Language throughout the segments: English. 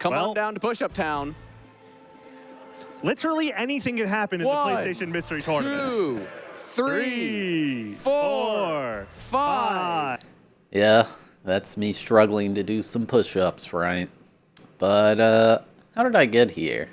Come on down to Push-Up Town. Literally anything can happen in the PlayStation Mystery Tournament. 2, 3, 4, 5. Yeah, that's me struggling to do some push-ups, right? But, how did I get here?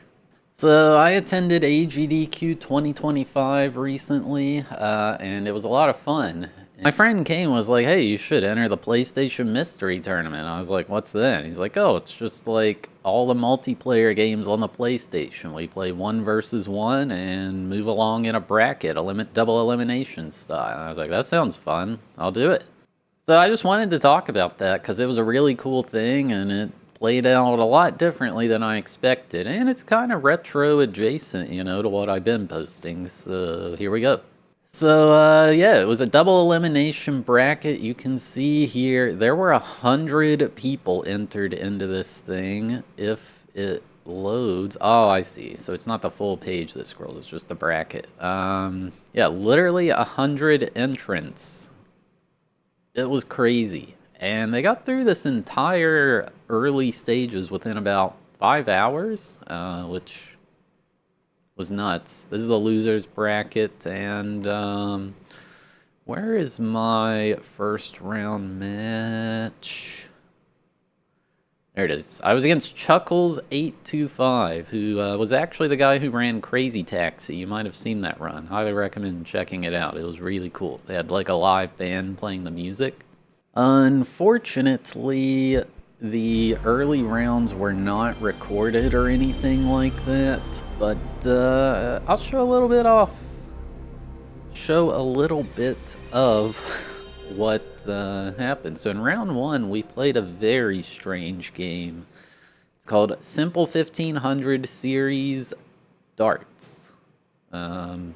So, I attended AGDQ 2025 recently, and it was a lot of fun. My friend Kane was like, hey, you should enter the PlayStation Mystery Tournament. I was like, what's that? He's like, oh, it's just like all the multiplayer games on the PlayStation. We play 1 versus 1 and move along in a bracket, double elimination style. I was like, that sounds fun. I'll do it. So I just wanted to talk about that because it was a really cool thing and it played out a lot differently than I expected. And it's kind of retro adjacent, you know, to what I've been posting. So here we go. So, yeah, it was a double elimination bracket. You can see here, there were 100 people entered into this thing. If it loads, oh, I see. So it's not the full page that scrolls, it's just the bracket. Yeah, literally 100 entrants. It was crazy. And they got through this entire early stages within about 5 hours, which was nuts. This is the losers bracket, and where is my first round match? There it is. I was against Chuckles825, who was actually the guy who ran Crazy Taxi. You might have seen that run. Highly recommend checking it out. It was really cool. They had like a live band playing the music. Unfortunately, the early rounds were not recorded or anything like that, but I'll show a little bit of what happened. So in round 1, we played a very strange game. It's called Simple 1500 Series Darts. You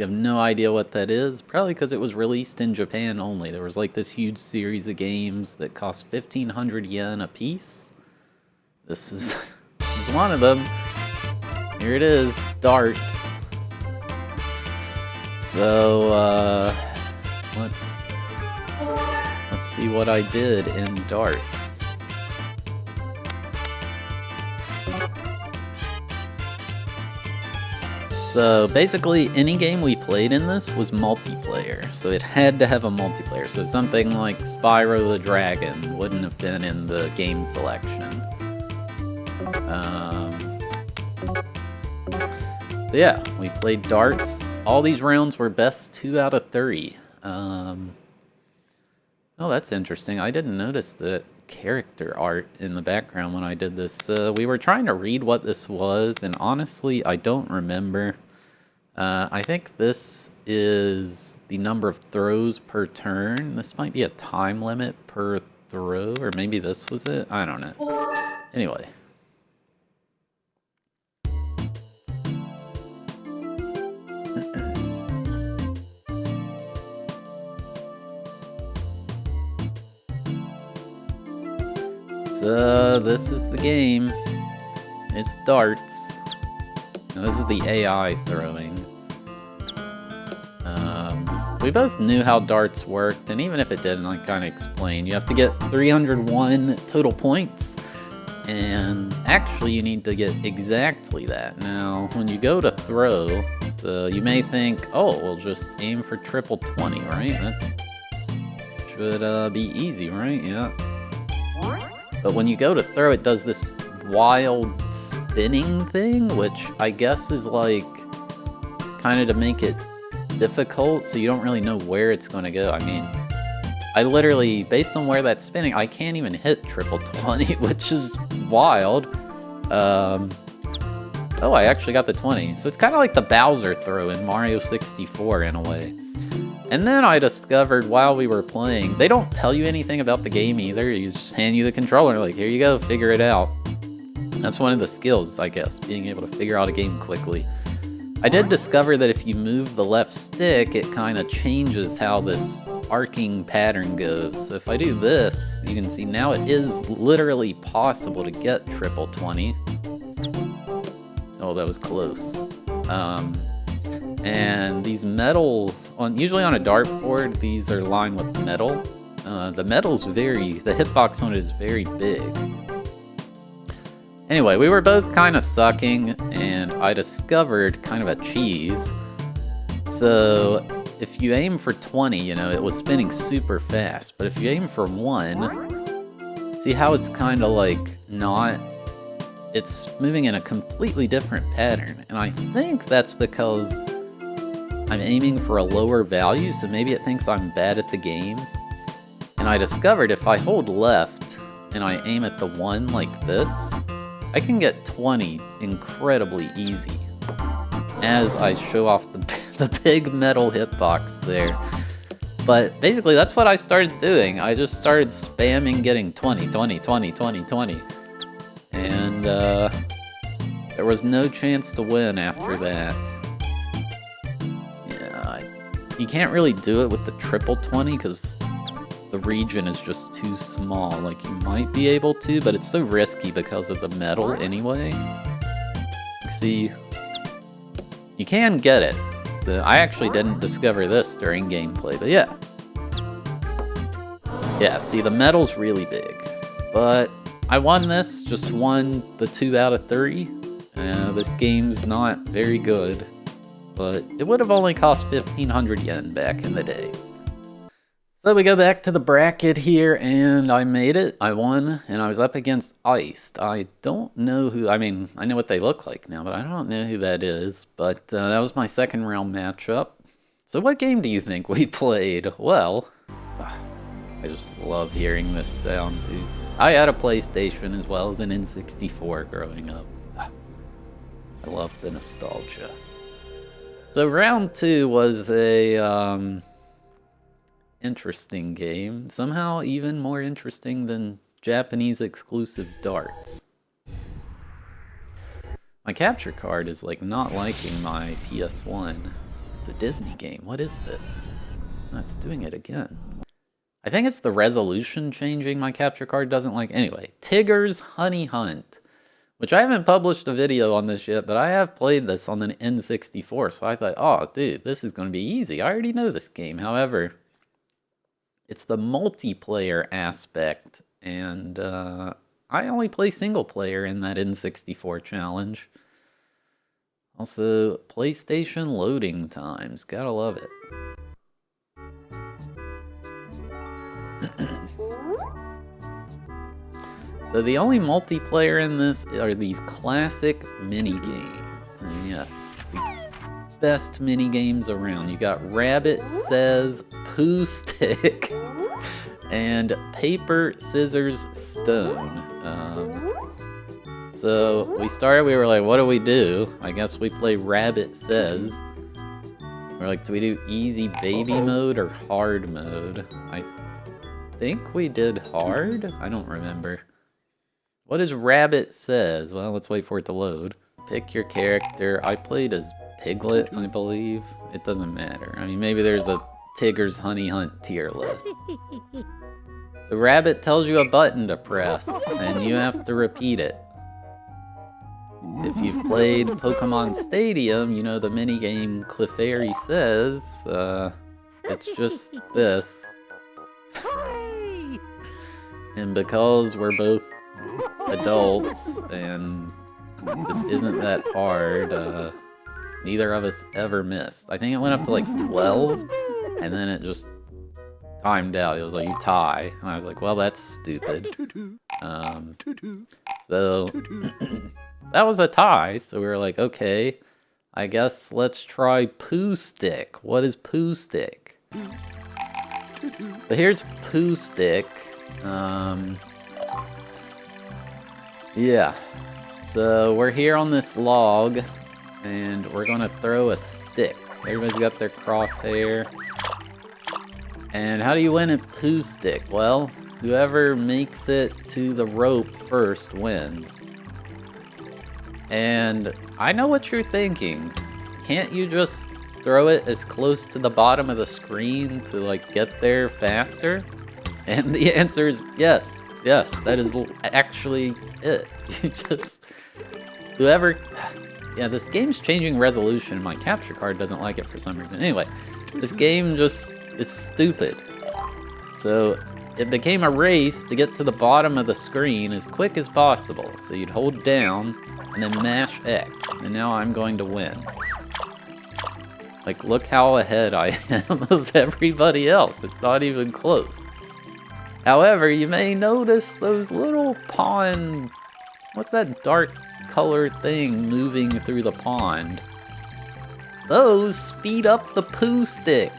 have no idea what that is, probably because it was released in Japan only. There was like this huge series of games that cost 1,500 yen a piece. This is one of them. Here it is, darts. So, let's see what I did in darts. So basically, any game we played in this was multiplayer, so it had to have a multiplayer. So something like Spyro the Dragon wouldn't have been in the game selection. So yeah, we played darts. All these rounds were best 2 out of 3. Oh, that's interesting. I didn't notice the character art in the background when I did this. We were trying to read what this was, and honestly, I don't remember. I think this is the number of throws per turn. This might be a time limit per throw, or maybe this was it. I don't know. Anyway. So this is the game. It's darts. Now, this is the AI throwing. We both knew how darts worked, and even if it didn't, I kind of explained. You have to get 301 total points, and actually you need to get exactly that. Now, when you go to throw, so you may think, oh, we'll just aim for triple 20, right? That should be easy, right? Yeah. But when you go to throw, it does this wild spinning thing, which I guess is like kind of to make it difficult, so you don't really know where it's going to go. I mean, I literally, based on where that's spinning, I can't even hit triple 20, which is wild. Oh, I actually got the 20. So it's kind of like the Bowser throw in Mario 64 in a way. And then I discovered while we were playing, they don't tell you anything about the game either. You just hand you the controller, like, here you go, figure it out. That's one of the skills, I guess, being able to figure out a game quickly. I did discover that if you move the left stick, it kind of changes how this arcing pattern goes. So if I do this, you can see now it is literally possible to get triple 20. Oh, that was close. And these metal, usually on a dartboard, these are lined with metal. The hitbox on it is very big. Anyway, we were both kind of sucking, and I discovered kind of a cheese. So, if you aim for 20, you know, it was spinning super fast. But if you aim for 1, see how it's kind of like not... It's moving in a completely different pattern. And I think that's because I'm aiming for a lower value, so maybe it thinks I'm bad at the game. And I discovered if I hold left and I aim at the 1 like this, I can get 20 incredibly easy. As I show off the big metal hitbox there. But basically that's what I started doing. I just started spamming getting 20, 20, 20, 20, 20. And there was no chance to win after that. Yeah, you can't really do it with the triple 20 because the region is just too small. Like, you might be able to, but it's so risky because of the metal anyway. See, you can get it. So I actually didn't discover this during gameplay, but yeah. Yeah, see, the metal's really big. But I won this, just won the 2 out of 3. This game's not very good, but it would have only cost 1,500 yen back in the day. So we go back to the bracket here, and I made it. I won, and I was up against Iced. I don't know who, I mean, I know what they look like now, but I don't know who that is. But that was my second round matchup. So what game do you think we played? Well, I just love hearing this sound, dude. I had a PlayStation as well as an N64 growing up. I love the nostalgia. So round 2 was a interesting game. Somehow even more interesting than Japanese exclusive darts. My capture card is like not liking my PS1. It's a Disney game. What is this? Oh, it's doing it again. I think it's the resolution changing my capture card doesn't like. Anyway, Tigger's Honey Hunt, which I haven't published a video on this yet, but I have played this on the N64, so I thought, oh, dude, this is going to be easy. I already know this game. However, it's the multiplayer aspect, and I only play single player in that N64 challenge. Also, PlayStation loading times. Gotta love it. So the only multiplayer in this are these classic mini-games. And yes, the best mini-games around. You got Rabbit Says Poo Stick and Paper, Scissors, Stone. So we started, we were like, what do we do? I guess we play Rabbit Says. We're like, do we do easy baby mode or hard mode? I think we did hard? I don't remember. What is Rabbit Says? Well, let's wait for it to load. Pick your character. I played as Piglet, I believe. It doesn't matter. I mean, maybe there's a Tigger's Honey Hunt tier list. So Rabbit tells you a button to press, and you have to repeat it. If you've played Pokemon Stadium, you know the minigame Clefairy Says. It's just this. And because we're both adults and this isn't that hard, neither of us ever missed. I think it went up to like 12, and then it just timed out. It was like, you tie. And I was like, well, that's stupid. So that was a tie, so we were like, okay, I guess let's try Poo Stick. What is Poo Stick? So here's Poo Stick. Yeah, so we're here on this log, and we're gonna throw a stick. Everybody's got their crosshair. And how do you win at Poo Stick? Well, whoever makes it to the rope first wins. And I know what you're thinking. Can't you just throw it as close to the bottom of the screen to like get there faster? And the answer is yes. Yes, that is actually it. You just... Whoever... Yeah, this game's changing resolution. My capture card doesn't like it for some reason. Anyway, this game just is stupid. So, it became a race to get to the bottom of the screen as quick as possible. So you'd hold down and then mash X, and now I'm going to win. Like, look how ahead I am of everybody else. It's not even close. However, you may notice those little pond... What's that dark color thing moving through the pond? Those speed up the poo stick.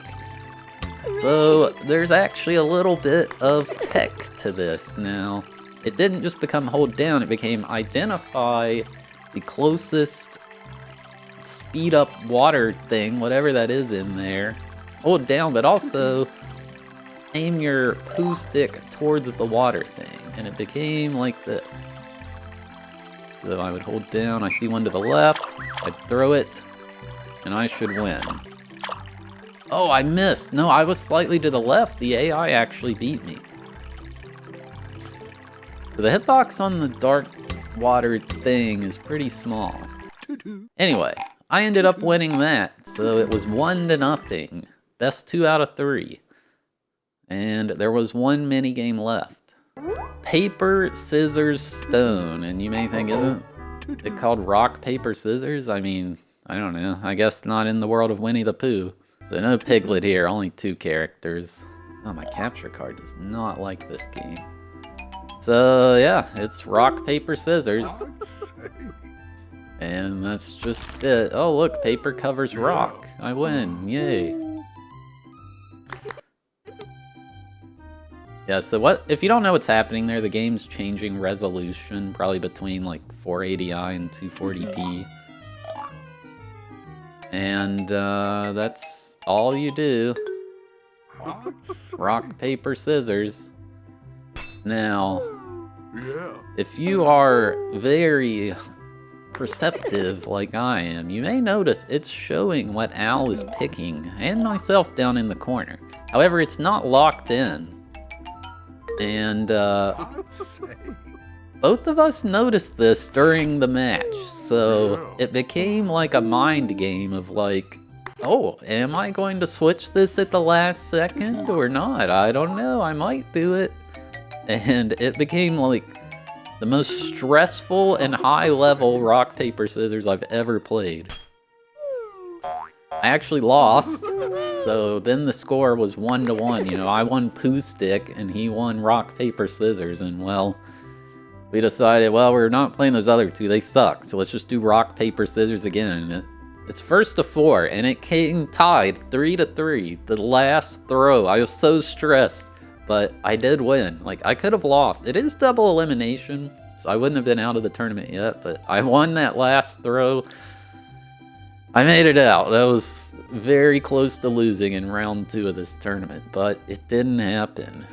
So there's actually a little bit of tech to this now. It didn't just become hold down, it became identify the closest speed up water thing, whatever that is in there. Hold down, but also aim your poo stick towards the water thing. And it became like this. So I would hold down, I see one to the left, I'd throw it, and I should win. Oh, I missed. No, I was slightly to the left. The AI actually beat me. So the hitbox on the dark water thing is pretty small. Anyway, I ended up winning that, so it was 1-0. Best 2 out of 3. And there was one mini game left. Paper, scissors, stone. And you may think, isn't it called rock, paper, scissors? I mean, I don't know. I guess not in the world of Winnie the Pooh. So no Piglet here, only 2 characters. Oh, my capture card does not like this game. So yeah, it's rock, paper, scissors. And that's just it. Oh look, paper covers rock. I win, yay. Yeah, so what, if you don't know what's happening there, the game's changing resolution, probably between like 480i and 240p. And that's all you do. Rock, paper, scissors. Now, if you are very perceptive like I am, you may notice it's showing what Al is picking, and myself down in the corner. However, it's not locked in. And both of us noticed this during the match, so it became like a mind game of like, oh, am I going to switch this at the last second or not? I don't know, I might do it. And it became like the most stressful and high level rock, paper, scissors I've ever played. I actually lost, so then the score was 1-1. You know, I won Pooh Stick and he won rock, paper, scissors, and well, we decided, well, we're not playing those other 2, they suck, so let's just do rock, paper, scissors again. And it's first to 4, and it came tied 3-3, the last throw. I was so stressed, but I did win. Like, I could have lost. It is double elimination, so I wouldn't have been out of the tournament yet, but I won that last throw. I made it out. That was very close to losing in round 2 of this tournament, but it didn't happen.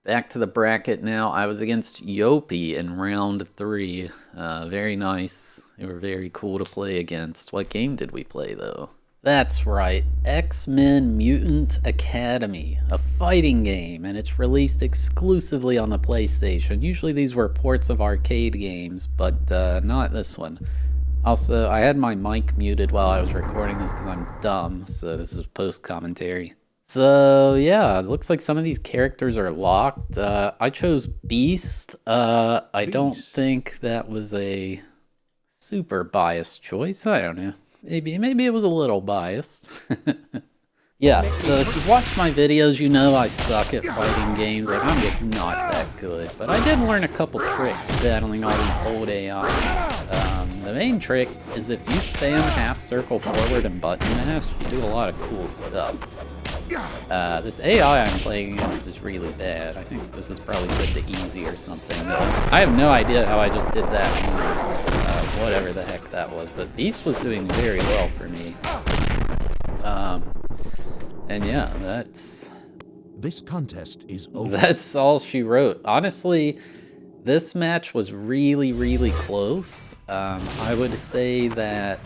Back to the bracket now. I was against Yopi in round 3. Very nice. They were very cool to play against. What game did we play, though? That's right, X-Men Mutant Academy, a fighting game, and it's released exclusively on the PlayStation. Usually these were ports of arcade games, but not this one. Also, I had my mic muted while I was recording this because I'm dumb, so this is post-commentary. So, yeah, it looks like some of these characters are locked. I chose Beast. I don't think that was a super biased choice. I don't know. Maybe it was a little biased. Yeah, so if you've watched my videos, you know I suck at fighting games, and I'm just not that good. But I did learn a couple tricks battling all these old AIs. The main trick is if you spam half circle forward and button mash, you do a lot of cool stuff. This AI I'm playing against is really bad. I think this is probably set to easy or something. I have no idea how I just did that move, whatever the heck that was, but Beast was doing very well for me. And yeah, this contest is over. That's all she wrote. Honestly, this match was really, really close. I would say that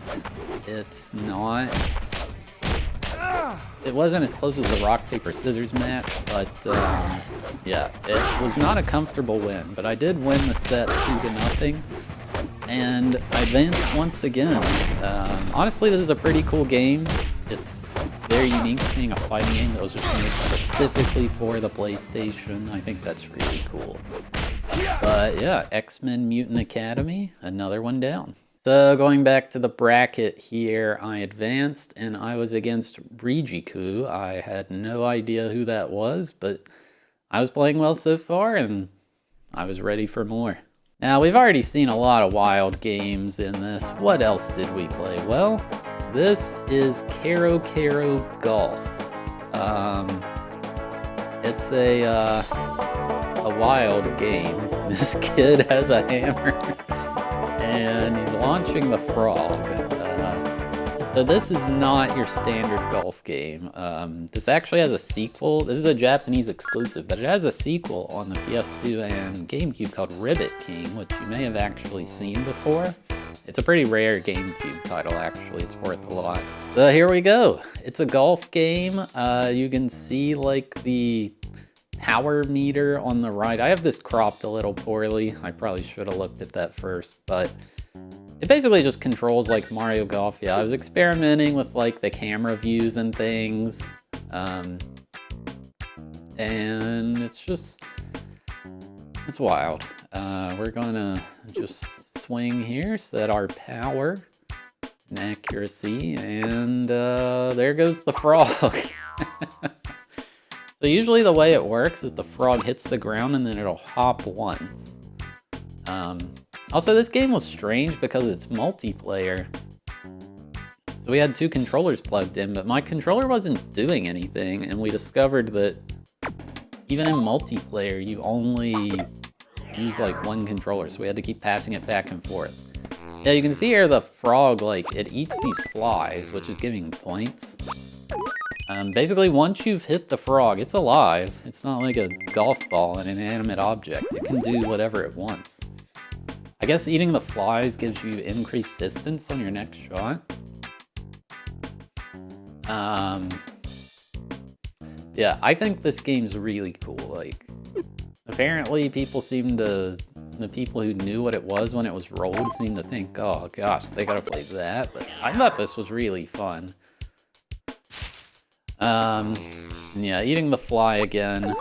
it's not... It wasn't as close as the rock, paper, scissors match, but yeah, it was not a comfortable win. But I did win the set 2-0, and I advanced once again. Honestly, this is a pretty cool game. It's very unique seeing a fighting game that was just made specifically for the PlayStation. I think that's really cool. But yeah, X-Men Mutant Academy, another one down. So going back to the bracket here, I advanced and I was against Rijiku. I had no idea who that was, but I was playing well so far and I was ready for more. Now we've already seen a lot of wild games in this. What else did we play? Well, this is Kero Kero Golf. It's a wild game. This kid has a hammer and he's launching the frog. So this is not your standard golf game. This actually has a sequel. This is a Japanese exclusive, but it has a sequel on the PS2 and GameCube called Ribbit King, which you may have actually seen before. It's a pretty rare GameCube title, actually. It's worth a lot. So here we go. It's a golf game. You can see like the power meter on the right. I have this cropped a little poorly. I probably should have looked at that first, but it basically just controls like Mario Golf. Yeah, I was experimenting with like the camera views and things. And it's wild. We're gonna just swing here, set our power and accuracy, and there goes the frog. So usually the way it works is the frog hits the ground and then it'll hop once. Also, this game was strange because it's multiplayer. So we had two controllers plugged in, but my controller wasn't doing anything, and we discovered that even in multiplayer, you only use like one controller, so we had to keep passing it back and forth. Yeah, you can see here the frog, like, it eats these flies, which is giving points. Basically, once you've hit the frog, it's alive. It's not like a golf ball, an inanimate object. It can do whatever it wants. I guess eating the flies gives you increased distance on your next shot. Yeah, I think this game's really cool. Like, apparently the people who knew what it was when it was rolled seemed to think, oh gosh, they gotta play that. But I thought this was really fun. Yeah, eating the fly again.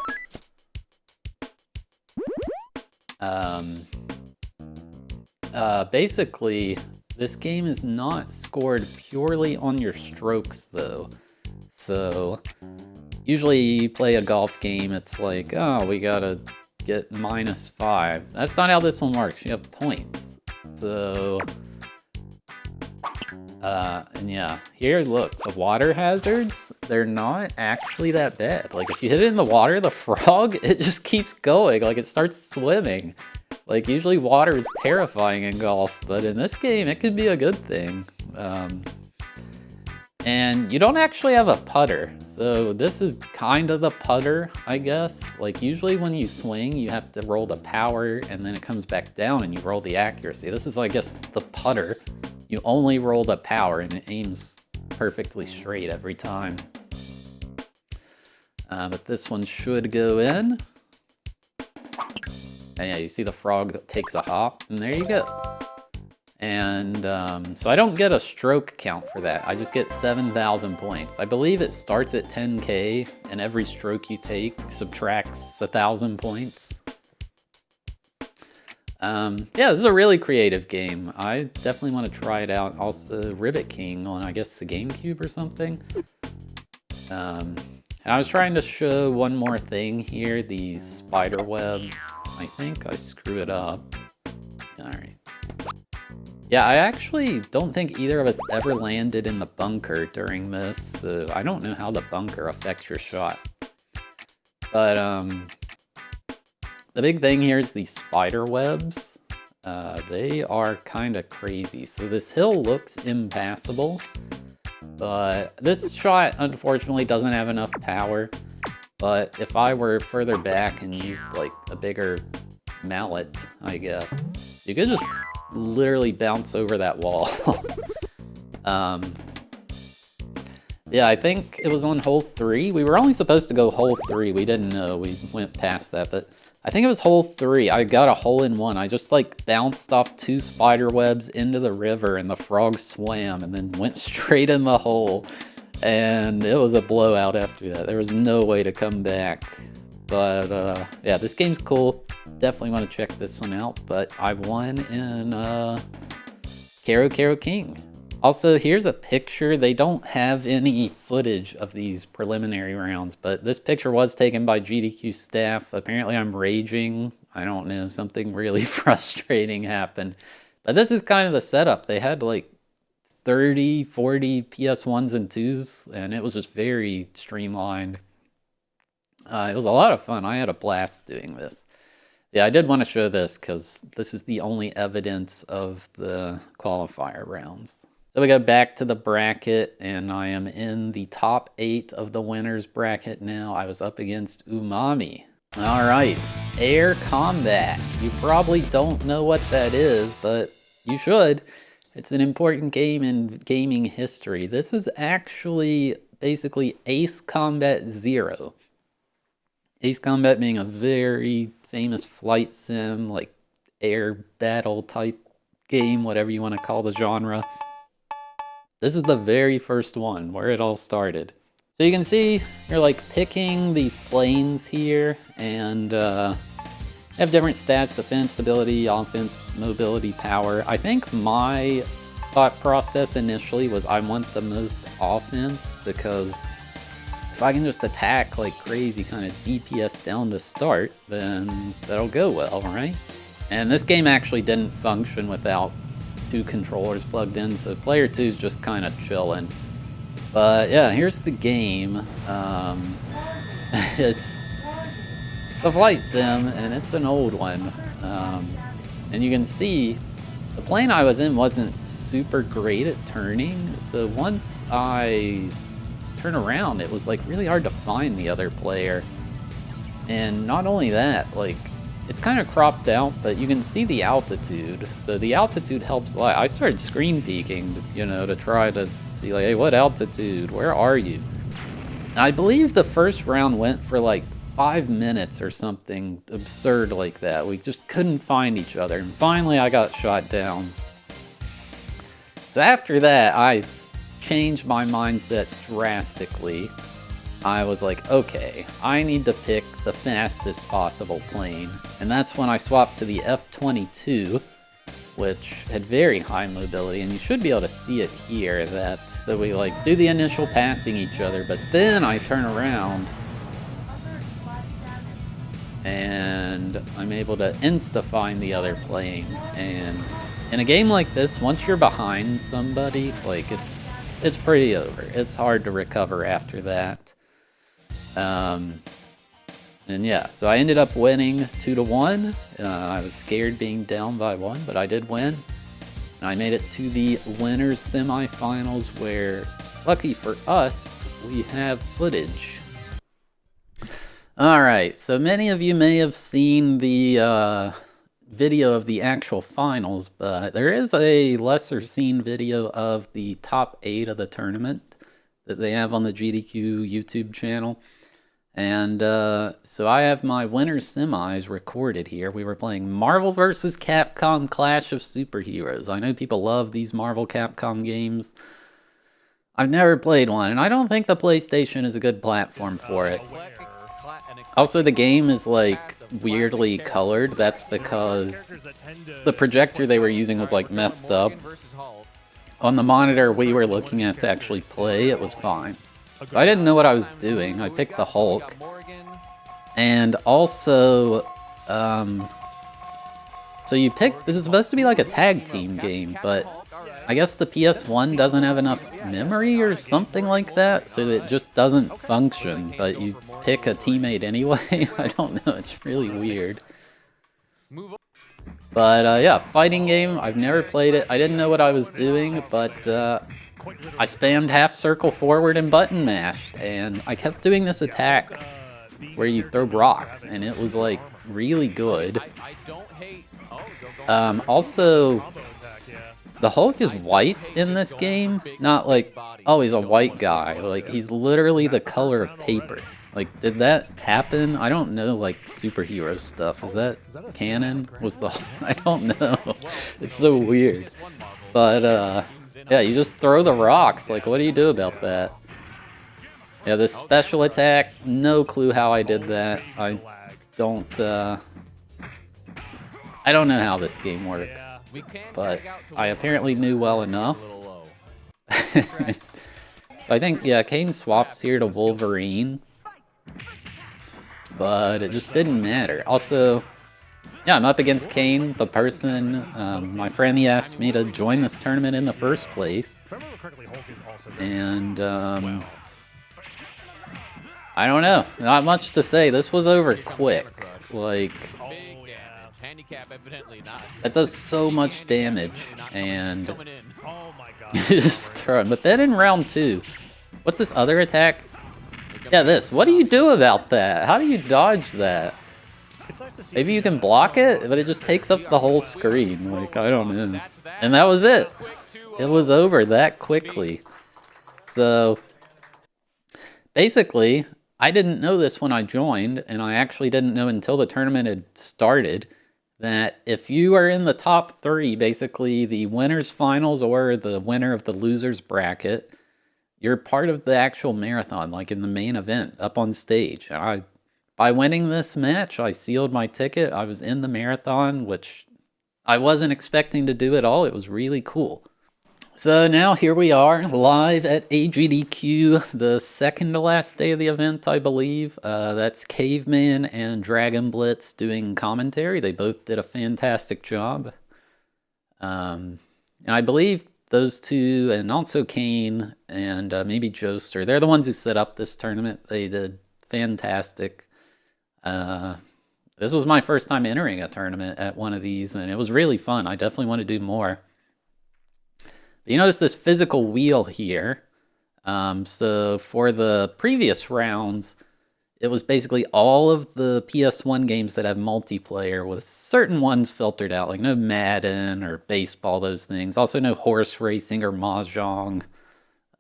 Basically, this game is not scored purely on your strokes though. So, usually you play a golf game, it's like, oh, we gotta get -5. That's not how this one works. You have points. So, and yeah, here, look, the water hazards, they're not actually that bad. Like, if you hit it in the water, the frog, it just keeps going. Like, it starts swimming. Like, usually water is terrifying in golf, but in this game, it can be a good thing. And you don't actually have a putter, so this is kind of the putter, I guess. Like, usually when you swing, you have to roll the power, and then it comes back down, and you roll the accuracy. This is, I guess, the putter. You only roll the power, and it aims perfectly straight every time. But this one should go in. And yeah, you see the frog that takes a hop, and there you go. And so I don't get a stroke count for that. I just get 7,000 points. I believe it starts at 10K, and every stroke you take subtracts 1,000 points. Yeah, this is a really creative game. I definitely want to try it out. Also, Ribbit King on, I guess, the GameCube or something. And I was trying to show one more thing here, these spider webs. I think I screw it up. Alright. Yeah, I actually don't think either of us ever landed in the bunker during this, so I don't know how the bunker affects your shot. But, the big thing here is these spider webs. They are kind of crazy. So this hill looks impassable, but this shot unfortunately doesn't have enough power. But if I were further back and used like a bigger mallet, I guess, you could just literally bounce over that wall. Yeah, I think it was on hole 3. We were only supposed to go hole 3. We didn't know. We went past that, but I think it was hole 3. I got a hole-in-one. I just like bounced off 2 spider webs into the river, and the frog swam and then went straight in the hole. And it was a blowout after that. There was no way to come back. But yeah, this game's cool. Definitely want to check this one out. But I won in Kero Kero King. Also, here's a picture. They don't have any footage of these preliminary rounds, but this picture was taken by GDQ staff. Apparently I'm raging. I don't know, something really frustrating happened. But this is kind of the setup. They had like 30, 40 PS1s and 2s, and it was just very streamlined. It was a lot of fun. I had a blast doing this. Yeah, I did want to show this because this is the only evidence of the qualifier rounds. So we go back to the bracket, and I am in the top 8 of the winners bracket now. I was up against Umami. All right, air combat. You probably don't know what that is, but you should. It's an important game in gaming history. This is actually basically Ace Combat Zero. Ace Combat being a very famous flight sim, like air battle type game, whatever you want to call the genre. This is the very first one where it all started. So you can see you're like picking these planes here and have different stats: defense, stability, offense, mobility, power. I think my thought process initially was I want the most offense because if I can just attack like crazy, kind of DPS down to start, then that'll go well, right? And this game actually didn't function without 2 controllers plugged in, so player 2 is just kind of chilling. But yeah, here's the game. It's a flight sim, and it's an old one. And you can see the plane I was in wasn't super great at turning, so once I turn around, it was like really hard to find the other player. And not only that, like, it's kind of cropped out, but you can see the altitude. So the altitude helps a lot. I started screen peeking, you know, to try to see like, hey, what altitude? Where are you? And I believe the first round went for like 5 minutes or something absurd like that. We just couldn't find each other. And finally I got shot down. So after that, I changed my mindset drastically. I was like, okay, I need to pick the fastest possible plane. And that's when I swapped to the F-22, which had very high mobility, and you should be able to see it here. So we like do the initial passing each other, but then I turn around and I'm able to insta-find the other plane. And in a game like this, once you're behind somebody, like it's pretty over. It's hard to recover after that. And yeah, so I ended up winning 2-1. I was scared being down by 1, but I did win. And I made it to the winners semifinals where, lucky for us, we have footage. Alright, so many of you may have seen the video of the actual finals, but there is a lesser seen video of the top 8 of the tournament that they have on the GDQ YouTube channel. And so I have my winners semis recorded here. We were playing Marvel vs. Capcom Clash of Superheroes. I know people love these Marvel Capcom games. I've never played one, and I don't think the PlayStation is a good platform for it. Also, the game is like weirdly colored. That's because the projector they were using was like messed up. On the monitor we were looking at to actually play, it was fine. So I didn't know what I was doing. I picked the Hulk. And also, so you pick, this is supposed to be like a tag team game, but I guess the PS1 doesn't have enough memory or something like that, so it just doesn't function, but you pick a teammate anyway. I don't know, it's really weird. But yeah, fighting game, I've never played it. I didn't know what I was doing, but I spammed half circle forward and button mashed, and I kept doing this attack where you throw rocks, and it was like really good. Also, the Hulk is white in this game, not like, oh, he's a white guy. Like, he's literally the color of paper. Like, did that happen? I don't know, like, superhero stuff. Is that canon? I don't know. It's so weird. But, yeah, you just throw the rocks. Like, what do you do about that? Yeah, this special attack, no clue how I did that. I don't know how this game works, but I apparently knew well enough. I think, yeah, Kane swaps here to Wolverine, but it just didn't matter. Also, yeah, I'm up against Kane, the person, my friend, he asked me to join this tournament in the first place, and I don't know, not much to say. This was over quick. Like, that does so much damage, and you just throw him. But then in round 2, what's this other attack? Yeah, this. What do you do about that? How do you dodge that? Maybe you can block it, but it just takes up the whole screen. Like, I don't know. And that was it. It was over that quickly. So, basically, I didn't know this when I joined, and I actually didn't know until the tournament had started, that if you are in the top 3, basically the winner's finals or the winner of the loser's bracket, you're part of the actual marathon, like in the main event, up on stage. By winning this match, I sealed my ticket. I was in the marathon, which I wasn't expecting to do at all. It was really cool. So now here we are, live at AGDQ, the second to last day of the event, I believe. That's Caveman and Dragon Blitz doing commentary. They both did a fantastic job. And I believe those two, and also Kane and maybe Joester, they're the ones who set up this tournament. They did fantastic. This was my first time entering a tournament at one of these, and it was really fun. I definitely want to do more. But you notice this physical wheel here. So for the previous rounds, it was basically all of the PS1 games that have multiplayer, with certain ones filtered out, like no Madden or baseball, those things. Also no horse racing or mahjong.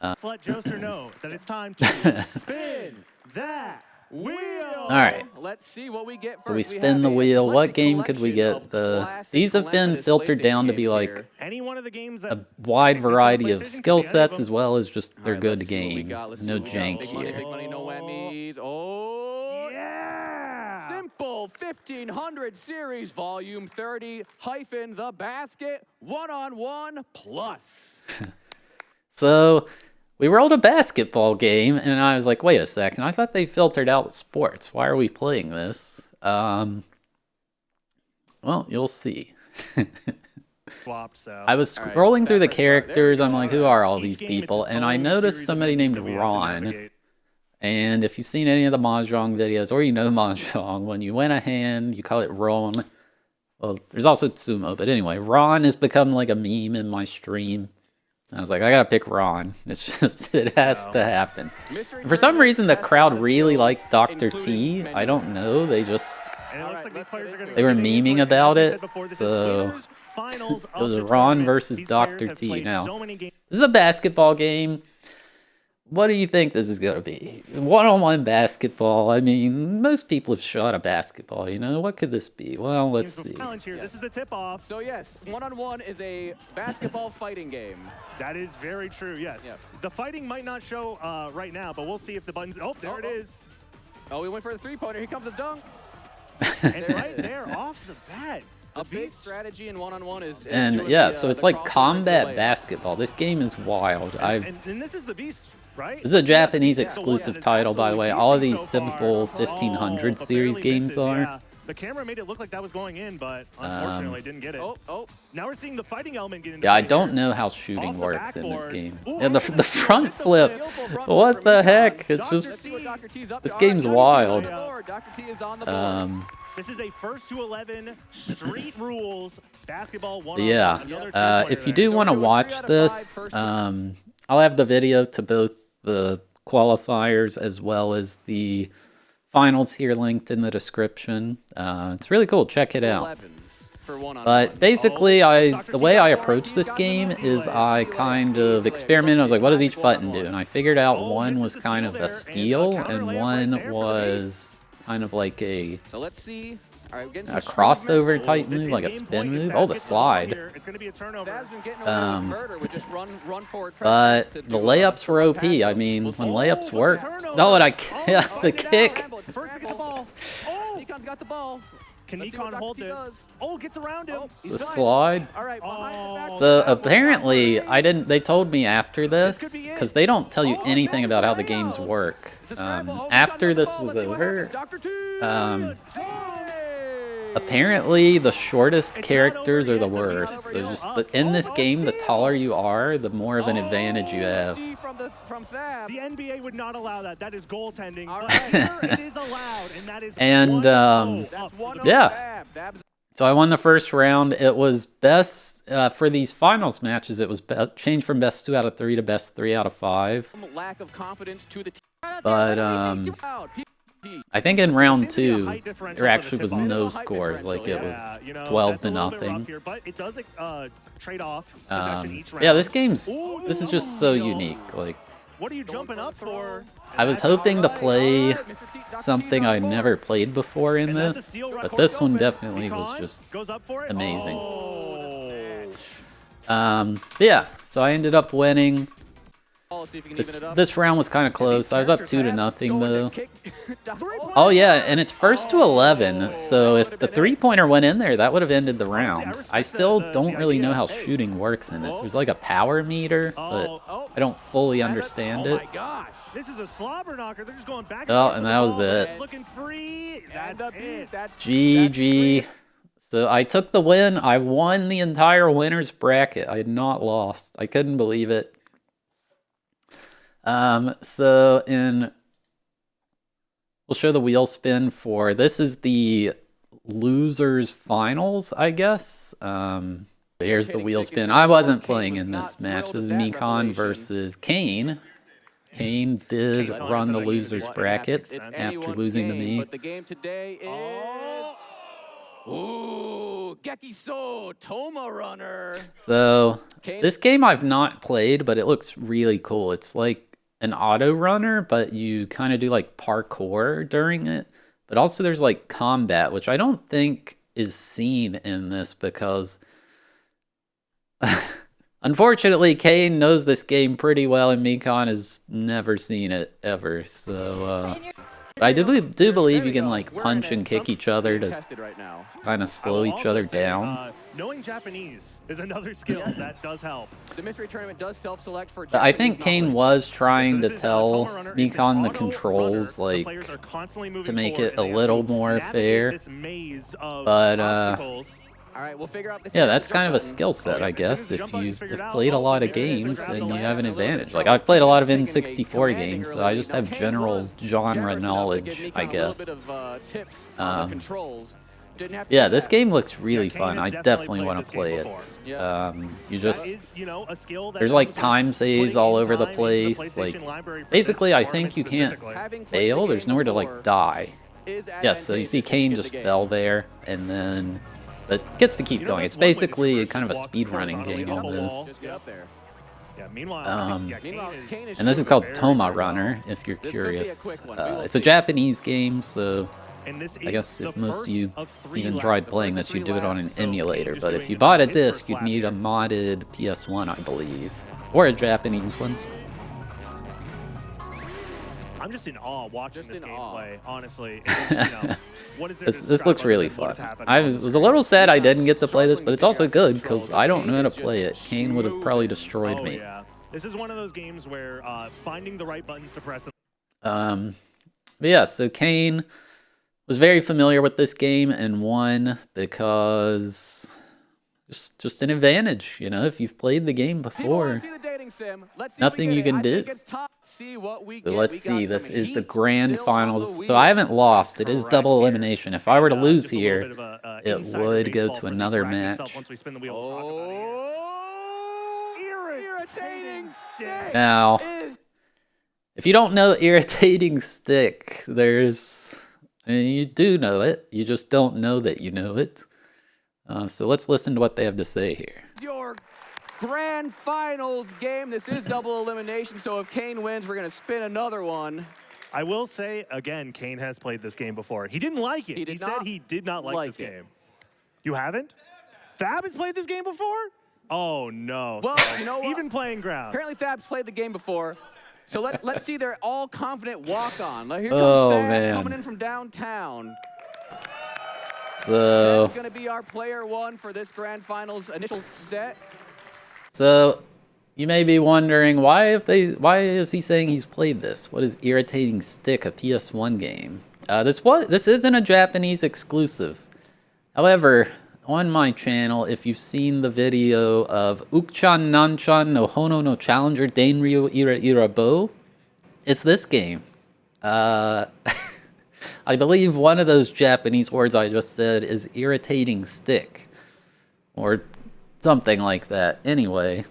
Let's let Joester know that it's time to spin that wheel. All right. Let's see what we get first. So we spin the wheel. What game could we get? These have been filtered down to be like Any one of the games that a wide variety of PlayStation skill could be any of sets, them. as well as just they're good Let's see what we got. games. Let's see No what we got. jank Big money, here. big money, no whammies. Oh, Yeah! simple 1500 series, volume 30 hyphen the basket 1-on-1 plus. So we rolled a basketball game, and I was like, wait a second, I thought they filtered out sports. Why are we playing this? Well, you'll see. Swapped, so. I was All right, scrolling through the back start. There characters. we I'm go. like, who are all Each these game, people? it's its And I own noticed series somebody of games named that we have to Ron. navigate. And if you've seen any of the Mahjong videos, or you know Mahjong, when you win a hand, you call it Ron. Well, there's also Tsumo, but anyway, Ron has become like a meme in my stream. I was like, I gotta pick Ron. It's just, it has to happen. And for some reason, the crowd really liked Dr. T. I don't know, they just, And it looks like these players are gonna they were be getting memeing into it. about As we it, said before, this is so winners, finals it of was the Ron tournament. versus These players Dr. have T. played Now, so many games. this is a basketball game. What do you think this is going to be? One-on-one basketball. I mean, most people have shot a basketball, you know? What could this be? Well, let's see. Challenge here. This is the tip-off. So yes, 1-on-1 is a basketball fighting game. That is very true, yes. Yep. The fighting might not show right now, but we'll see if the buttons... Oh, there it is. Oh, we went for the three-pointer. Here comes the dunk. And right there, off the bat. A big strategy in 1-on-1 is And doing yeah, the, so it's the like crossover combat delay. basketball. This game is wild. And this is the Beast, right? This is a Japanese Yeah. So, exclusive yeah, it's title, by the way. absolutely All of beasting these so far. simple 1500 but series barely games misses, are. yeah. The camera made it look like that was going in, but unfortunately didn't get it. Oh, Now we're seeing the fighting element get into Yeah, I play don't here. know how shooting Off the works in this backboard. game. Ooh, Yeah, the right the front with the flip. skillful front What flip the from Yukon. heck? It's Dr. just See what Dr. T's up to. this All game's Dr. T's wild. on the board. Dr. T is on the board. This is a first to 11 street rules basketball one. Yeah. If you do want to we're doing 3 watch out of 5 this, first to- I'll have the video to both the qualifiers as well as the finals here linked in the description. It's really cool. Check it out. 11s for 1-on-1. But basically, the way I approach this game is I kind of experimented. I was like, what does each button do? And I figured out one was kind of a steal, and one was kind of like a So let's see All right, we're getting a some crossover movement. type This move, is like a game spin point. If move. Fab Oh, the gets the ball slide. here, it's going to be a turnover. Fab's been getting away with murder with just run forward press But to the do, layups to were run OP. past I him. mean, when Oh, layups but work. the turnover. Oh, and Oh, the Find it out. kick. Scramble, it's a First to get the scramble. ball. Oh, Nikon's got the ball. can Let's see what Nikon Dr. hold T this? does. Oh, gets around him. Oh, he's The done. slide. All right, behind the back. So That will apparently, not I didn't. They told me after This this could be it. because they don't tell you Oh, anything there's about the how the games rail. work. It's a scramble. Oh, Nikon's After got the this ball. was Let's see what over, happens. Dr. T. apparently the shortest It's not characters over are the yet, but it's not worst. over So yet. just Oh, in this oh, game, the steal. taller you are, the more of an advantage you have. From Thab. The NBA would not allow that. That is goaltending. All But right. here it is allowed, and that is And, 1-0 That's up for one the of Yeah. Thab. Thab's So I won the first round. It was best for these finals matches. It was changed from best 2 out of 3 to best 3 out of 5. lack of confidence to the team. But I think in round 2 there actually was no scores. Like it was Yeah, you know, 12 that's to a little bit rough nothing. here, but it does trade off possession each round. Yeah, this is Ooh, just so yo. unique. Like What are you jumping up for? I was hoping to play something I never played before in And that's a this, steal right but court this one open. definitely was Nikon just goes up for it. amazing. Oh. yeah. So I ended up winning. This round was kind of close. I was up 2 to nothing though. Oh yeah, and it's first to 11. So if the 3-pointer went in there, that would have ended the round. I still don't really know how shooting works in this. There's like a power meter, but I don't fully understand it. Oh my gosh. This is a slobber knocker. They're just going back Oh, forth and with that the was ball, but it. it's looking free. That's it. GG. So I took the win. I won the entire winner's bracket. I had not lost. I couldn't believe it. So we'll show the wheel spin for, this is the losers finals, I guess. Here's the wheel spin. I wasn't playing in this match. This is Nikon versus Kane. Kane did run the losers bracket after losing to me. But the game today is Gekiso Toma Runner. So this game I've not played, but it looks really cool. It's like an auto runner, but you kind of do like parkour during it. But also there's like combat, which I don't think is seen in this because unfortunately Kane knows this game pretty well and Nikon has never seen it ever. So but I do believe you can like punch and kick each other to kind of slow each other down. Knowing Japanese is another skill that does help. The mystery tournament does self-select for But I Japanese think Kane knowledge. was trying to This is tell Toma Runner. It's Nikon an the auto controls, runner. The like, players are constantly moving to make forward, it a and they little have to more navigate fair. this maze of But, obstacles. All right, we'll figure out if Yeah, they that's have the kind of a jump skill set, I As soon as guess. the If jump button's you've figured out, played a lot of there it is. games, Grab then the you have an layup. advantage. Like, I've played a lot of Taking a N64 commanding games, so I ability. just Now, have Kane general was genre generous enough to knowledge, give Nikon I a little guess. bit of, tips on the controls. Didn't have to Yeah, do this that. game looks really Kane fun. has I definitely definitely played want this to game play it. before. Yeah. You That just... is, you know, a skill that There's like comes with time saves putting all in over the time into the place. Like, PlayStation library for basically, this I think you tournament can't specifically. Having played the fail. There's game nowhere to before like die. is Yeah, so you see advantageous Kane in just the game. fell there, and then but gets to keep You know, going. that's It's one way to basically traverse, kind of a just walk speed running horizontally game up a wall. almost. Just get up there. Yeah, meanwhile, Meanwhile, Kane is And this is shooting called very, Toma very well. Runner, if you're This could be a curious. quick one. We will It's a see. Japanese game, so And this I is guess the if most of first you of 3 even laps. tried The playing first this, you'd of do 3 it on an laps, so Kane emulator. just But doing if you bought a his disc, first you'd lap need a here. modded PS1, I believe. Or a Japanese one. I'm just in awe watching Just this in awe. gameplay, honestly. It's, you know, what is there to This describe looks other really than what fun. is happening I on the was a screen? little sad I didn't get to play this, Struggling but to it's also figure out good the because controls. I don't know how to Kane is play it. just Kane would have probably smoothing. destroyed Oh, me. yeah. This is one of those games where finding the right buttons to press. But yeah, so Kane was very familiar with this game and won because just an advantage, you know, if you've played the game People wanna before. see the dating sim. Let's see Nothing if we you get can it. I do. think it's top. See what we So get. let's We see, got this some is the heat grand still on finals. the So I haven't wheel. lost. It is Correct double here. elimination. If I were to And, lose just a little here, bit of a, it insider would go baseball to for the another bracket match. itself. Once we spin the wheel, we'll talk about it. Oh, irritating stick. Now, Is if you don't know irritating stick, you do know it. You just don't know that you know it. So let's listen to what they have to say here. your grand finals game. This is double elimination, so if Kane wins, we're going to spin another one. I will say, again, Kane has played this game before. He didn't like it. He said he did not like this game. You haven't? Thab has played this game before? Oh, no. Well, you know what? Even playing ground. Apparently Thab played the game before. So let's see their all-confident walk-on. Here comes Thab coming in from downtown. So Thab's going to be our player one for this Grand Finals initial set. So you may be wondering why is he saying he's played this? What is Irritating Stick, a PS1 game? This isn't a Japanese exclusive. However, on my channel, if you've seen the video of Ukchan Nanchan no Hono no Challenger Denryu Ira Irabo, it's this game. I believe one of those Japanese words I just said is irritating stick. Or something like that. Anyway,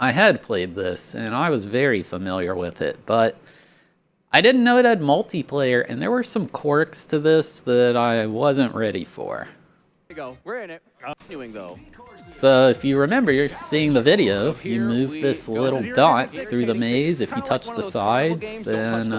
I had played this, and I was very familiar with it, but I didn't know it had multiplayer, and there were some quirks to this that I wasn't ready for. Here we go. We're in it. Continuing, though. So if you remember, you're seeing the video, you move this little dot through the maze. If you touch the sides, then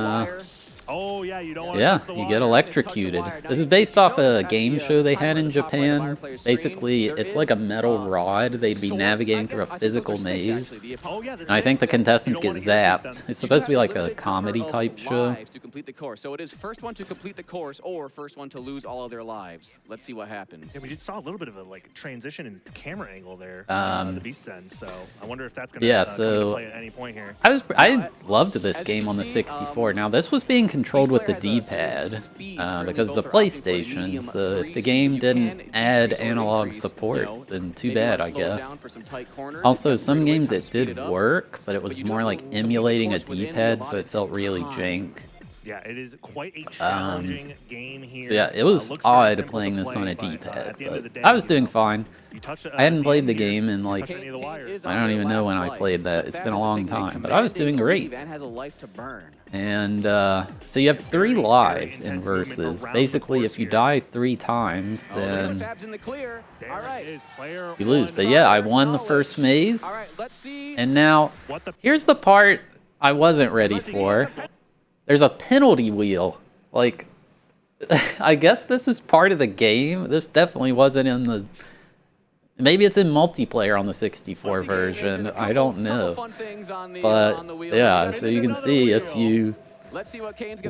oh, yeah, you don't want to touch the you water. get electrocuted. This is based off a game show they had in Japan. Basically, it's like a metal rod. They'd be navigating through a physical maze. And I think the contestants get zapped. It's supposed to be like a comedy type show. To complete the course. So it is first one to complete the course or first one to lose all of their lives. Let's see what happens. Yeah, we just saw a little bit of a transition in the camera angle there, the Beast end. So I wonder if that's going to come into play at any point here. I loved this game on the 64. Now this was being controlled with the D-pad because it's a PlayStation, so if the game didn't add analog support, then too bad, I guess. Also, some games it did work, but it was more like emulating a D-pad, so it felt really jank. Yeah, it is quite a challenging game here. So yeah, it was odd playing this on a D-pad, but I was doing fine. I hadn't played the game in like, I don't even know when I played that. It's been a long time, but I was doing great. And so you have 3 lives in Versus. Basically, if you die 3 times, then you lose. But yeah, I won the first maze. And now, here's the part I wasn't ready for. There's a penalty wheel. Like, I guess this is part of the game. This definitely wasn't in the... Maybe it's in multiplayer on the 64 version. I don't know. But, yeah, so you can see if you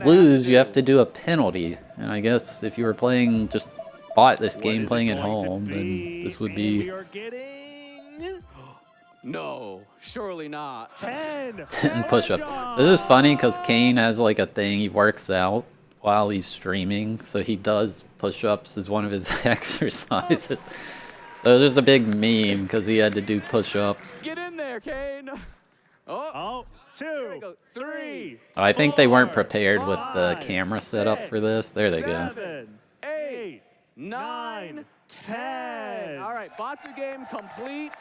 lose, you have to do a penalty. And I guess if you were playing, just bought this game playing at home, then this would be... No, surely not. 10 push-up. This is funny because Kane has like a thing he works out while he's streaming, so he does push-ups as one of his exercises. So there's a big meme because he had to do push-ups. Get in there, Kane. Oh, 2, 3. I think they weren't prepared with the camera setup for this. There they go. 7, 8, 9, 10. All right, Botsu game complete.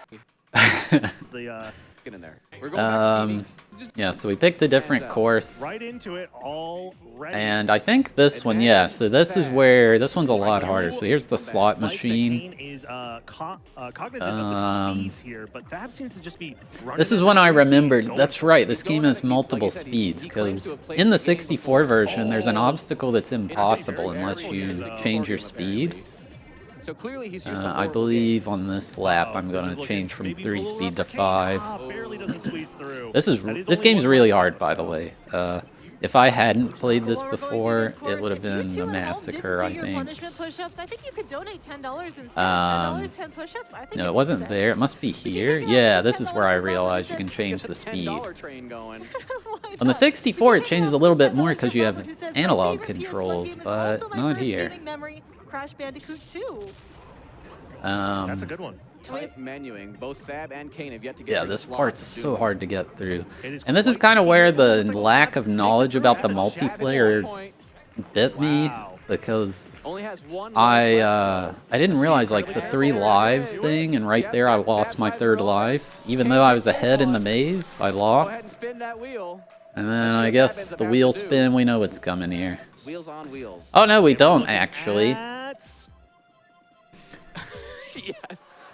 Get in there. We're going back to TV. Yeah, so we picked a different course. Right into it already. And I think this one, yeah, so this is where, this one's a lot harder. So here's the slot machine. Is cognizant of the speeds here, but Thab seems to just be this is when I remembered, that's right, this game has multiple speeds, because in the 64 version, there's an obstacle that's impossible unless you change your speed. So clearly he's used I believe on this lap, I'm going to change from 3 speed to 5. This game's really hard, by the way. If I hadn't played this before, it would have been a massacre, I think. I think you could donate $10 instead. $10, 10 push-ups. I think no, it wasn't there. It must be here. Yeah, this is where I realized you can change the speed. On the 64, it changes a little bit more because you have analog controls, but not here. Crash Bandicoot 2. That's a good one. Type menuing. Both Thab and Kane have yet to get yeah, this part's so hard to get through. And this is kind of where the lack of knowledge about the multiplayer bit me, because I didn't realize like the 3 lives thing, and right there I lost my 3rd life. Even though I was ahead in the maze, I lost. And then I guess the wheel spin, we know what's coming here. Wheels on wheels. Oh no, we don't actually. Yes.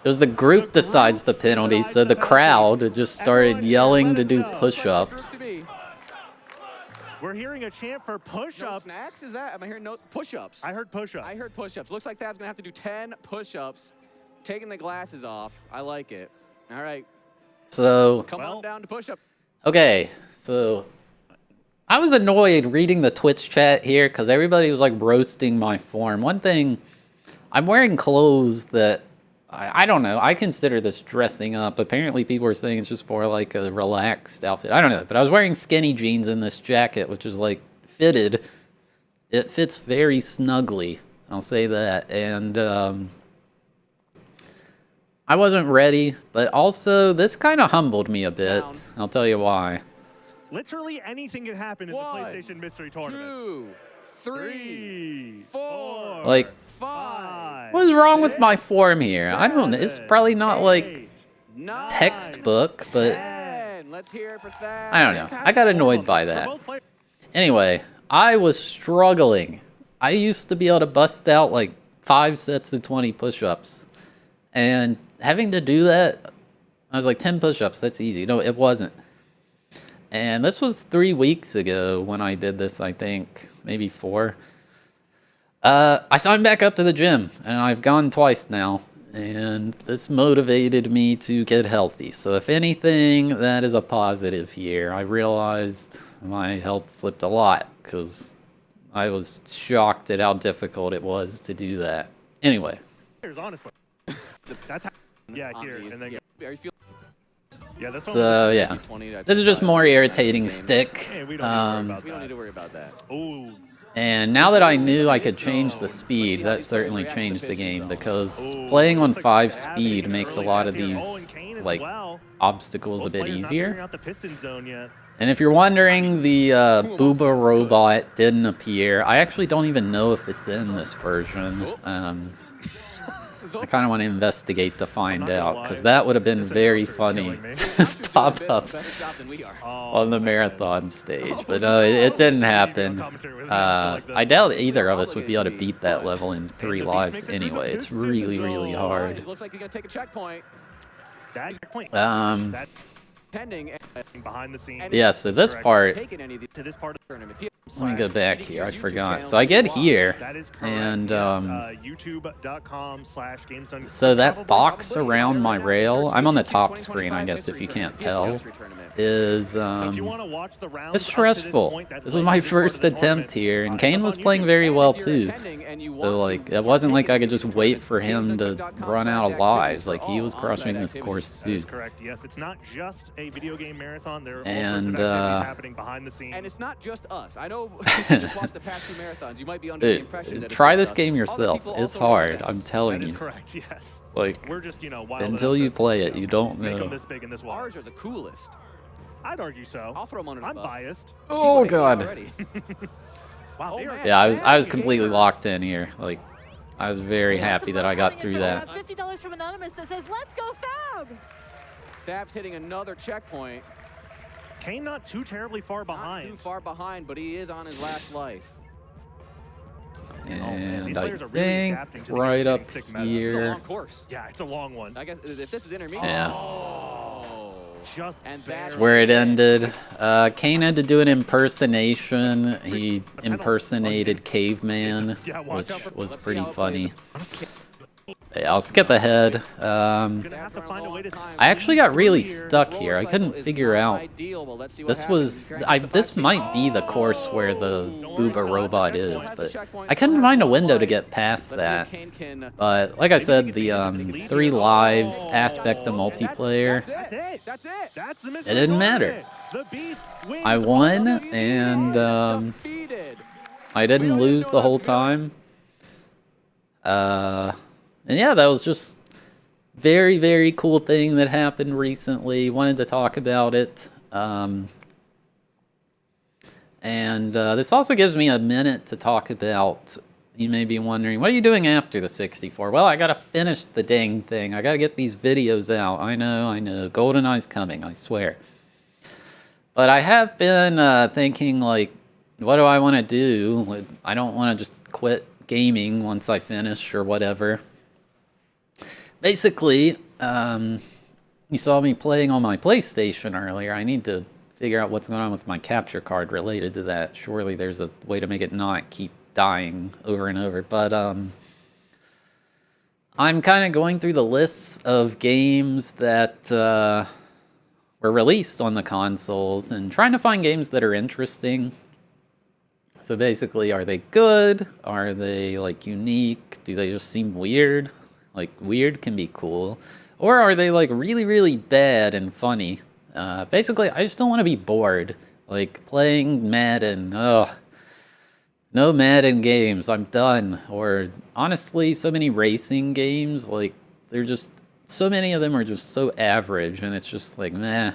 It was the group decides the penalty, so the crowd just started yelling to do push-ups. We're hearing a chant for push-ups. No snacks? Is that? Am I hearing no push-ups? I heard push-ups. I heard push-ups. Looks like Thab's gonna have to do 10 push-ups, taking the glasses off. I like it. All right. So Come on down to push-up. okay, so I was annoyed reading the Twitch chat here because everybody was like roasting my form. One thing, I'm wearing clothes that I don't know. I consider this dressing up. Apparently, people are saying it's just more like a relaxed outfit. I don't know. But I was wearing skinny jeans in this jacket, which is like fitted. It fits very snugly. I'll say that. And I wasn't ready. But also, this kind of humbled me a bit. Down. I'll tell you why. Literally anything can happen in the PlayStation Mystery Tournament. 2, 3, 4, Like, 5. what is wrong with my form here? I don't know. It's probably not like 8, 9, textbook, but 10. Let's hear it for Thab. I don't know. I got annoyed by for that. both players. Anyway, I was struggling. I used to be able to bust out like 5 sets of 20 push-ups. And having to do that, I was like, 10 push-ups, that's easy. No, it wasn't. And this was 3 weeks ago when I did this, I think. Maybe 4. I signed back up to the gym, and I've gone twice now. And this motivated me to get healthy. So if anything, that is a positive here. I realized my health slipped a lot because I was shocked at how difficult it was to do that. Anyway. Honestly. That's how, yeah, here. And then, Are you feeling yeah, this one So, yeah. This is just more irritating stick. Hey, we don't need to worry about We don't need to worry about that. Ooh. And now that I knew I could change the speed, that certainly changed the game, because playing on 5 speed makes a lot of these like obstacles a bit easier. And if you're wondering, the Booba robot didn't appear. I actually don't even know if it's in this version. I kind of want to investigate to find out, because that would have been very funny to pop up on the marathon stage. But no, it didn't happen. I doubt either of us would be able to beat that level in 3 lives anyway. It's really, really hard. Looks like you're gonna take a checkpoint. Pending behind the scenes. Yeah, so this part, taking any of these To this part of the tournament. let me go back here, I forgot. So I get here, That is correct. and Yes, youtube.com/GameStone. so that box around my rail, I'm on the top screen, I guess, if you can't tell, is So if you want to watch the rounds it's stressful. This was my first attempt here, and Kane was playing very well too. So like, it wasn't like I could just wait for him to run out of lives. Like, he was crushing this course That is too. correct. Yes, it's not just a video game marathon. There are all And, sorts of activities happening behind the scenes. And it's not just us. I know if you just watched the past 2 marathons, you might be under the Dude, impression that it's try just this us. game Other yourself. people It's also like hard, us. I'm telling That is you. correct. Yes. Like, We're just wild until enough you to, play it, you don't make them know. this big and this wide. Ours are the coolest. I'd argue so. I'll throw them under the I'm bus. biased. Oh People hate me god. already. Wow, Oh, they are man. Yeah, I was Hey, completely gamer. locked in here. Like, I was very happy that I got through that. $50 from Anonymous that says, "Let's go Thab." Thab's hitting another checkpoint. Kane not too terribly far Not too behind. far behind, but he is on his last life. And These I players are really think adapting to the right up rotating stick meta. It's a here. long course. Yeah, it's a long one. I guess if this is intermediate. Yeah. Oh. Just And that's Where it ended. Kane had to do an impersonation. He impersonated Caveman, Yeah, watch which out for- was Let's see pretty how it funny. plays. Yeah, I'll skip ahead. Gonna have to find a way to. I actually got really here. stuck here. I couldn't figure out. This was, this might be the course where the Booba robot is, but I couldn't find a window to get past that. But like I said, the 3 lives aspect of multiplayer, That's it. That's it. That's the it didn't matter. The Beast wins I won, all. and Defeated. I didn't lose the whole time. And yeah, that was just very, very cool thing that happened recently. Wanted to talk about it. And this also gives me a minute to talk about, you may be wondering, what are you doing after the 64? Well, I gotta finish the dang thing. I gotta get these videos out. I know. GoldenEye's coming, I swear. But I have been thinking, like, what do I want to do? Like, I don't want to just quit gaming once I finish or whatever. Basically, you saw me playing on my PlayStation earlier. I need to figure out what's going on with my capture card related to that. Surely there's a way to make it not keep dying over and over. But I'm kind of going through the lists of games that were released on the consoles and trying to find games that are interesting. So basically, are they good? Are they like unique? Do they just seem weird? Like weird can be cool. Or are they like really, really bad and funny? Basically, I just don't want to be bored. Like playing Madden. Ugh. No Madden games. I'm done. Or honestly, so many racing games. Like they're just so many of them are just so average, and it's just like meh.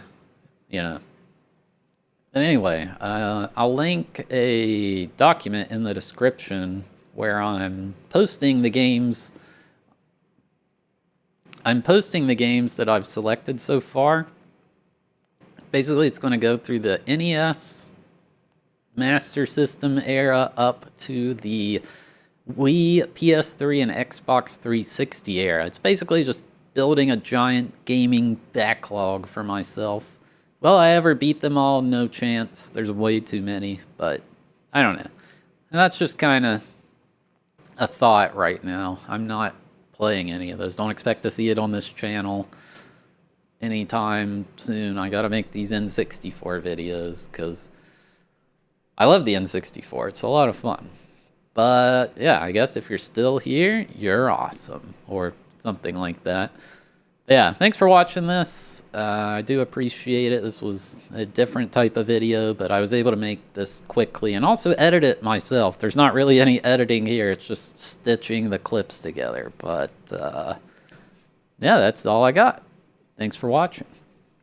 You know. But anyway, I'll link a document in the description where I'm posting the games. I'm posting the games that I've selected so far. Basically, it's going to go through the NES Master System era up to the Wii, PS3, and Xbox 360 era. It's basically just building a giant gaming backlog for myself. Will I ever beat them all? No chance. There's way too many, but I don't know. And that's just kind of a thought right now. I'm not playing any of those. Don't expect to see it on this channel anytime soon. I gotta make these N64 videos because I love the N64. It's a lot of fun. But yeah, I guess if you're still here, you're awesome, or something like that. Yeah, thanks for watching this. I do appreciate it. This was a different type of video, but I was able to make this quickly and also edit it myself. There's not really any editing here. It's just stitching the clips together. But yeah, that's all I got. Thanks for watching.